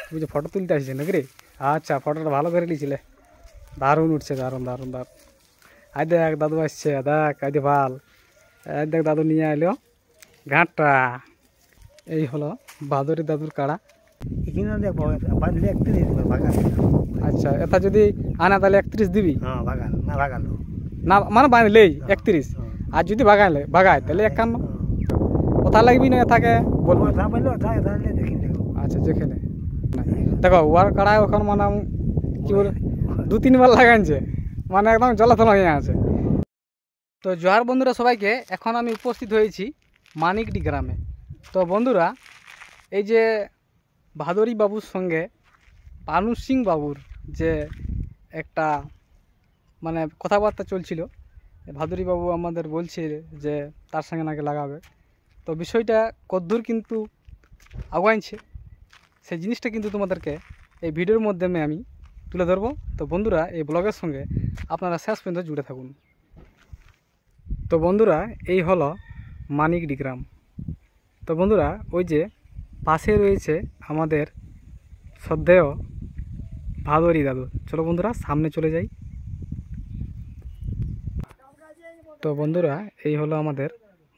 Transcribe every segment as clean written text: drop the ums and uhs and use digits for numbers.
তুই যে ফটো তুলতে আসছিস নাকি রে? আচ্ছা, ফটোটা ভালো করে নিয়েছিলে। দারুণ উঠছে, দারুণ দারুণ দারুণ। আই দেখ দাদু আসছে, দেখ আই দে ভাল। দেখ দাদু নিয়ে এলো ঘাটটা। এই হলো বাদরি দাদুর কাড়া। আচ্ছা, এটা যদি আনা তাহলে 31 দিবি না, মানে বাঁধলেই 31। আর যদি বাগায় তাহলে 51। কোথা লাগবি না থাকে বলবো। আচ্ছা, যেখানে দেখো ওয়ার কাড়ায় ওখানে মানে কি বলে 2-3 বার লাগাইছে, মানে একদম জলাথল হয়ে আছে। তো জোহার বন্ধুরা সবাইকে। এখন আমি উপস্থিত হয়েছি মানিকডি গ্রামে। তো বন্ধুরা, এই যে ভাদরি বাবুর সঙ্গে পানু সিং বাবুর যে একটা মানে কথাবার্তা চলছিল, ভাদরি বাবু আমাদের বলছে যে তার সঙ্গে নাকি লাগাবে। তো বিষয়টা কদ্দূর কিন্তু আগাইছে সেই জিনিসটা কিন্তু তোমাদেরকে এই ভিডিওর মাধ্যমে আমি তুলে ধরবো। তো বন্ধুরা, এই ব্লগের সঙ্গে আপনারা শেষ পর্যন্ত জুড়ে থাকুন। তো বন্ধুরা, এই হলো মানিকডি গ্রাম। তো বন্ধুরা, ওই যে পাশে রয়েছে আমাদের শ্রদ্ধেয় ভাদরি দাদু। চলো বন্ধুরা, সামনে চলে যাই। তো বন্ধুরা, এই হলো আমাদের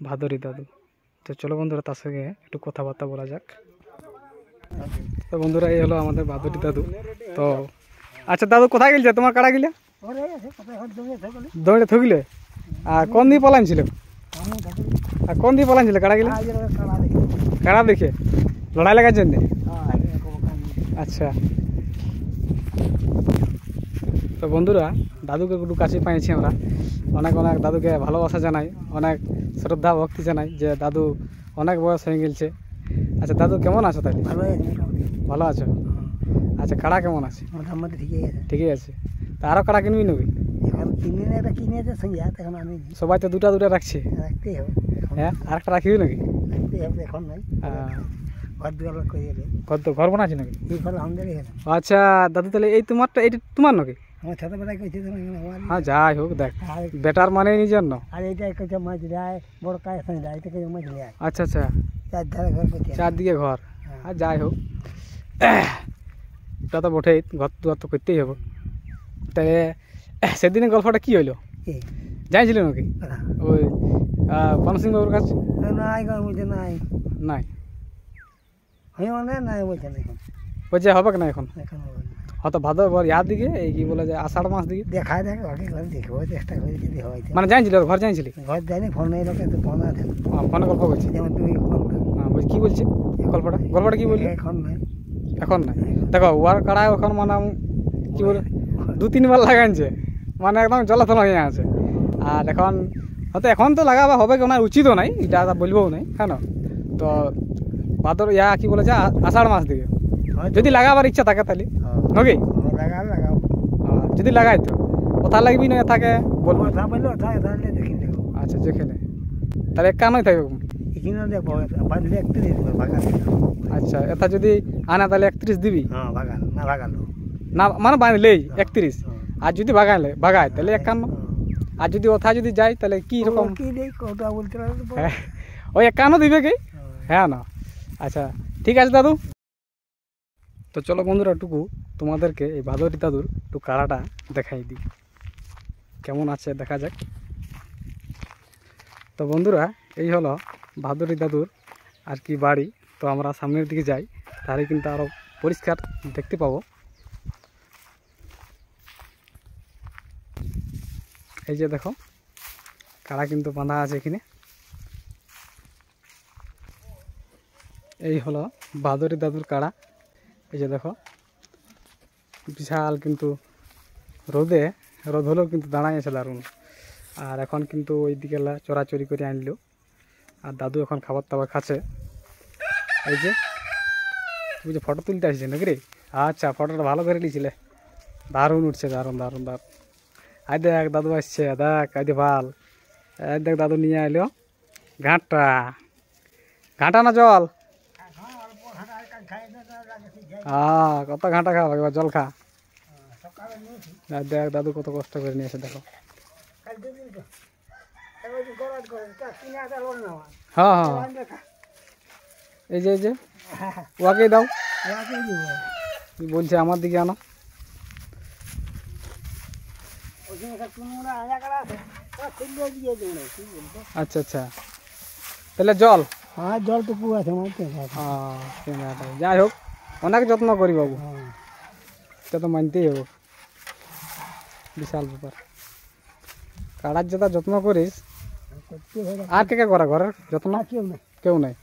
ভাদরি দাদু। তো চলো বন্ধুরা, তার সঙ্গে একটু কথাবার্তা বলা যাক। তো বন্ধুরা, এই হলো আমাদের ভাদরি দাদু। তো আচ্ছা দাদু, কোথায় গেলছে তোমার কাড়া গিলা? দৌড়ে থুকলে? আর কোন দিয়ে পলাইছিল? আর কোন দিয়ে পলাইছিল কাড়া গিলা? কাড়া দেখে লড়াই লাগার জন্য? আচ্ছা। তো বন্ধুরা, দাদুকে একটু কাছে পাইছি আমরা। অনেক অনেক দাদুকে ভালোবাসা জানাই, অনেক শ্রদ্ধা ভক্তি জানাই যে দাদু অনেক বয়স হয়ে গেছে। আচ্ছা দাদু, কেমন আছো তাহলে? ভালো আছো? আচ্ছা, কাড়া কেমন আছে? ঠিকই আছে। তা আরও কাড়া কিনবি নাকি? সবাই তো দুটা দুটা রাখছে। হ্যাঁ, আরেকটা রাখিবি নাকি? ঘর বানাচ্ছি নাকি? আচ্ছা দাদু, তাহলে এই তোমারটা, এইটা তোমার নাকি? হ্যাঁ, যাই হোক, দেখ বেটার মানে নিজের ন। আচ্ছা আচ্ছা, চারদিকে ঘর। আর যাই হোক, ওটা তো বটেই, ঘর দুয়ার তো করতেই হবে। তাই সেদিনের গল্পটা কি হইলো জানিছিল নাকি? ওই পানু সিং বাবুর কাছে নাই বলছে হবে না এখন? হয়তো ভাদর ইয়ার দিকে, এই কি বলে যে আষাঢ় মাস দিকে দেখায় দেখ দেখবো, চেষ্টা করি যদি হয়। মানে জানিছিল ঘর জানিছিলি? ঘর যায়নি, ফোন নেই লোকে, ফোন আছে। ফোনে গল্প করছি যেমন তুমি কি বলছি গল্পটা কি বললি? এখন নাই, এখন নাই। দেখো ওয়ার কাড়ায় ওখানে মানে কি বলে 2-3 বার লাগাইছে, মানে একদম জলাথল হয়ে আছে। আর এখন হয়তো এখন তো লাগাবা হবে কেন, উচিতও নাই, এটা বলবও নাই কেন। তো ভাদর ইয়া কি বলে যে আষাঢ় মাস দিকে যদি লাগাবার ইচ্ছা থাকে তাহলে নাকি যদি লাগাই তো কোথা লাগবি না থাকে বলবো। আচ্ছা, যেখানে তাহলে কানই থাকবে। আচ্ছা, এটা যদি আনা তাহলে 31 দিবি না, মানে বাঁধলেই 31। আর যদি বাগায় তাহলে 51। আর যদি ওথা যদি যাই তাহলে কি রকম? হ্যাঁ, ওই 51 দিবে কি? হ্যাঁ না। আচ্ছা ঠিক আছে দাদু। তো চলো বন্ধুরা, টুকু তোমাদেরকে এই ভাদরি দাদুর একটু কাড়াটা দেখাই দিই, কেমন আছে দেখা যাক। তো বন্ধুরা, এই হলো ভাদরি দাদুর আর কি বাড়ি। তো আমরা সামনের দিকে যাই, তাহলে কিন্তু আরও পরিষ্কার দেখতে পাবো। এই যে দেখো, কাড়া কিন্তু বাঁধা আছে এখানে। এই হলো ভাদরি দাদুর কাড়া। এই যে দেখো, বিশাল কিন্তু রোদ হলেও কিন্তু দাঁড়াই আছে দারুণ। আর এখন কিন্তু ওই দিকে চড়াচড়ি করে আনলো, আর দাদু এখন খাবার দাবার খাচ্ছে। এই যে তুই যে ফটো তুলতে আসছিস নাকি রে? আচ্ছা, ফটোটা ভালো করে নিয়েছিলে। দারুণ উঠছে, দারুণ দারুণ দারুণ। আই দেখ দাদু আসছে, দেখ আই দে ভাল। দেখ দাদু নিয়ে এলো ঘাঁটা না জল? কত ঘাঁটা খাওয়া, এবার জল খা। দেখ দাদু কত কষ্ট করে নিয়েছে, দেখো। হ্যাঁ হ্যাঁ, এই যে ওয়াকে দাও। বলছে আমার দিকে আনো। আচ্ছা আচ্ছা, তাহলে জল? হ্যাঁ জল তো পুরো আছে যাই হোক, অনেক যত্ন করি বাবু, এটা তো মানতেই হবে, বিশাল ব্যাপার। কাড়ার যেটা যত্ন করিস, আর কে কে করা ঘরের যত্ন? কেউ নাই,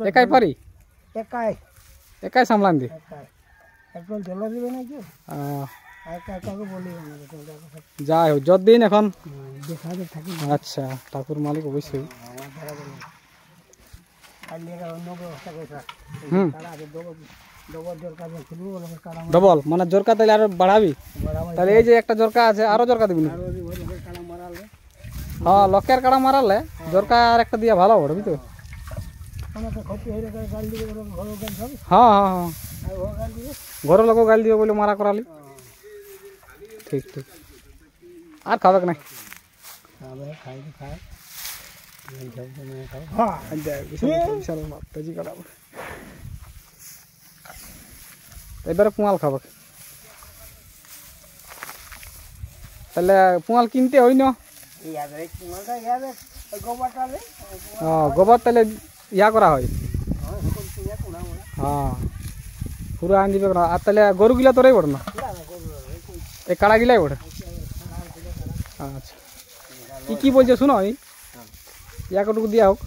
একাই পারি? একাই একাই সামলান দি? একজন জল দিবে না কেউ, যাই হোক, যতদিন এখন। থাকি। আচ্ছা, ঠাকুর মালিক অবশ্যই। ডবল মানে জোরকা, তাহলে আরো বাড়াবি? তাহলে এই যে একটা জোরকা আছে, আরো জোরকা দিবি? হ্যাঁ, লকের কাড়া মারালে জোরকা আর একটা দিয়া ভালো পড়বি তো। হ্যাঁ হ্যাঁ হ্যাঁ, ঘরের লোক গাল দিবে বলে মারা করালি। ঠিক ঠিক, আর খাবে নাই? এবারে পুয়াল খাবে, তাহলে পুয়াল কিনতে হই না? গোবর তাহলে ইয়া করা হয়। হ্যাঁ, পুরো আন দিবে। আর তাহলে গরুগুলা তোরাই পড়ে না, এই কাড়া গিলাই পড়ে? আচ্ছা, কি বলছে শুনো, ইয়াকটুকু দিয়া হোক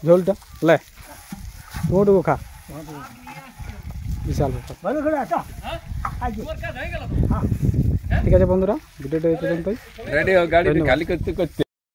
ঝোলটা, লে তোমাটুকু খা, বিশাল ব্যাপার। ঠিক আছে বন্ধুরা, ভিডিওটা এই পর্যন্তই। রেডি গাড়ি খালি করতে করতে